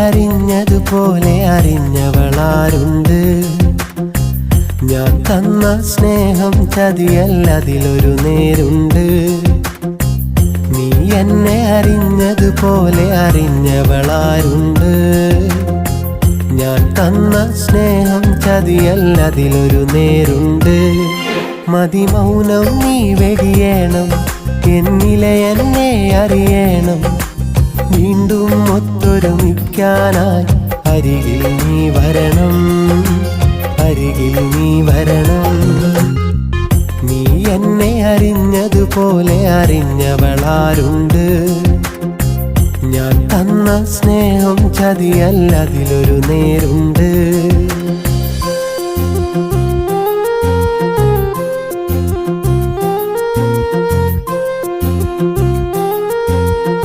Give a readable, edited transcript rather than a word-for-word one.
അറിഞ്ഞതുപോലെ അറിഞ്ഞവളാരുണ്ട്? ഞാൻ തന്ന സ്നേഹം ചതിയല്ലതിലൊരു നേരുണ്ട്. നീ എന്നെ അറിഞ്ഞതുപോലെ അറിഞ്ഞവളാരുണ്ട്? ഞാൻ തന്ന സ്നേഹം ചതിയല്ലതിലൊരു നേരുണ്ട്. മതിമൗനം നീ വെടിയേണം, എന്നിലെ എന്നെ അറിയണം. വീണ്ടും ഒത്തൊരുമിക്കാനായി അരികിൽ നീ വരണം, അരികിൽ നീ വരണം. നീ എന്നെ അറിഞ്ഞതുപോലെ അറിഞ്ഞവളാരുണ്ട്? ഞാൻ തന്ന സ്നേഹം ചതിയല്ലതിലൊരു നേരുണ്ട്.